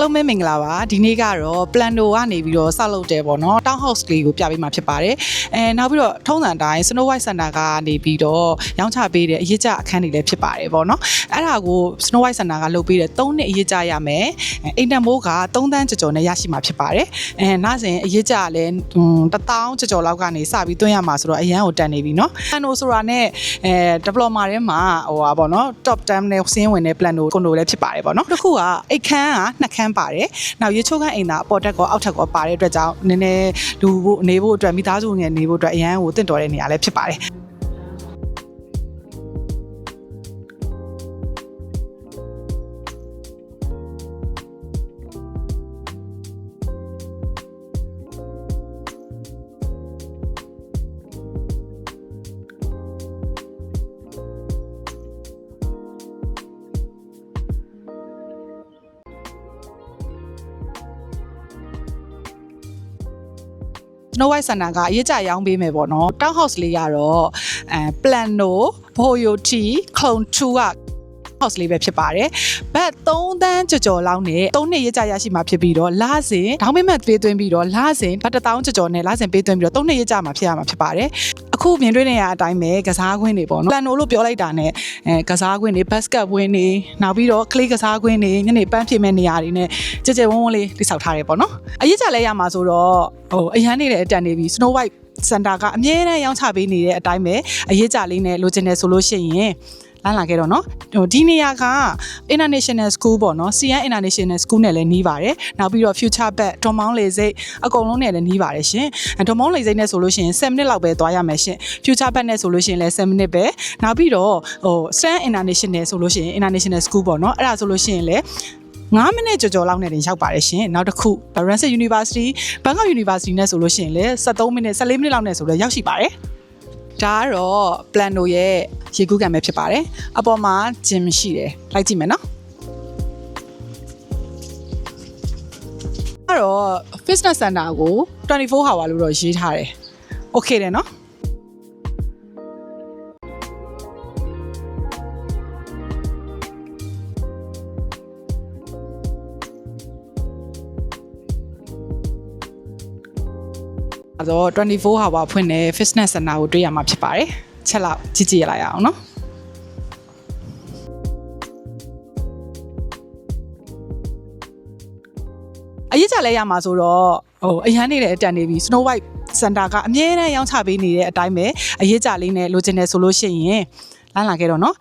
အားလုံးပဲမင်္ဂလာပါဒီနေ့ကတော့ Plano ကနေပြီးတော့ဆောက်လုပ်တယ်ပေါ့နော် Town House လေးကိုပြပေးမှာဖြစ်ပါတယ်နောက်ပြီးတော့ထုံးစံတိုင်း Snow White Center ကနေပြီးတော့ရောင်းချပေးတဲ့အရေးကြအခန်းတွေလည်းဖြစ်ပါတယ်ပေါ့နော်အဲ့ဒါကို Snow White Center ကလုပ်ပေးတဲ့3နှစ်အရေးကြရမယ်အိမ်တန်မိုးက3သန်းကျော်နဲ့ရရှိမှာဖြစ်ပါတယ်နောက်စဉ်အရေးကြကလည်း1000ကျော်လောက်ကနေစပြီးသွင်းရမှာဆိုတော့အရန်ကိုတန်နေပြီနော် Plano ဆိုတာနဲ့diploma ထဲမှာဟိုပါပေါ့နော် top 10နဲ့ဆင်းဝင်တဲ့ Plano ကွန်ဒိုလည်းဖြစ်ပါတယ်ပေါ့နော်တစ်ခုကအိတ်ခမ်းက2ခန်းပါတယ်နောက်ရေချိုးခန်းအိမ်သာအပေါ်တက်ကောအောက်ထက်ကောပါတဲ့အတွက်ကြောင့်နည်းနည်းလူဖို့နေဖို့အတွက်မိသားစုငယ်နေဖို့အတွက်အရန်ကိုတင့်တော်တဲ့နေရာလည်းဖြစ်ပါတယ်Snow White Center ကအရေးကြရောင်းပေးမယ်ပေါ့နော် Town House လေးကတော့ Plano Boyoti Clone 2က house လေးပဲဖြစ်ပါတယ်ဘတ်3သန်းကျော်လောက်နဲ့3နှစ်ရေးကြရရှိမှာဖြစ်ပြီးတော့လစဉ်ဒေါင်းပေးမဲ့ပေးသွင်းပြီးတော့လစဉ်ဘတ်1000ကျော်နဲ့လစဉ်ပေးသွင်းပြီးတော့3နှစ်ရေးကြမှာဖြစ်ရမှာဖြစ်ပါတယ်အခုမြင်တွေ့နေရတဲ့အတိုင်းပဲကစားကွင်းတွေပေါ့နော် Plano လို့ပြောလိုက်တာနဲ့ကစားကွင်းတွေ basket ဝင်းတွေနောက်ပြီးတော့ clay ကစားကွင်းတွေညနေပန်းဖြစ်မဲ့နေရာတွေနဲ့ကြဲကြဲဝန်းဝန်းလေးတိစောက်ထားတယ်ပေါ့နော်အရေးကြလဲရမှာဆိုတော့အရန်နေတဲ့အတန်နေပြီး Snow White Center ကအမြဲတမ်းရောင်းချပေးနေတဲ့အတိုင်းပဲအရေးကြလေးနဲ့လိုချင်တယ်ဆိုလို့ရှိရင်လမ်းလာခဲ့တော့เนาะဒီနေရာက International School ပေါ့เนาะ CN International School နဲ့လည်းနှီးပါတယ်နောက်ပြီးတော့ Future Bed ဒေါ်မောင်းလေစိတ်အကုန်လုံးနဲ့လည်းနှီးပါတယ်ရှင်ဒေါ်မောင်းလေစိတ်နဲ့ဆိုလို့ရှိရင်7မိနစ်လောက်ပဲသွားရမယ်ရှင် Future Bed နဲ့ဆိုလို့ရှိရင်လည်း7မိနစ်ပဲနောက်ပြီးတော့CN International ဆိုလို့ရှိရင် International School ပေါ့เนาะအဲ့ဒါဆိုလို့ရှိရင်လည်း9မိနစ်ကျော်လောက်နဲ့တင်ရောက်ပါတယ်ရှင်နောက်တစ်ခု Ramsey University Bangkok University နဲ့ဆိုလို့ရှိရင်လည်း13မိနစ်14မိနစ်လောက်နဲ့ဆိုတော့ရောက်ရှိပါတယ်ဒါကတော့ Plano ရဲ့ရေကူးကန်ပဲဖြစ်ပါတယ်အပေါ်မှာဂျင်ရှိတယ်လိုက်ကြည့်မယ်နော်အဲ့တော့ Fitness Center ကို24 hour လို့တော့ရေးထားတယ် Okay တယ်နော်ဆိုတော့24 hour ဖွင့်တဲ့ Fitness Center ကိုတွေ့ရမှာဖြစ်ပါတယ်ချက်လောက်ကြည့်ကြည့်ရလိုက်အောင်နော်အရေးကြလဲရမှာဆိုတော့အရန်နေတဲ့အတန်နေပြီး Snow White Center ကအမြဲတမ်းရောင်းချပေးနေတဲ့အတိုင်းပဲအရေးကြလေးနဲ့လိုချင်တယ်ဆိုလို့ရှိရင်လမ်းလာခဲ့တော့နော်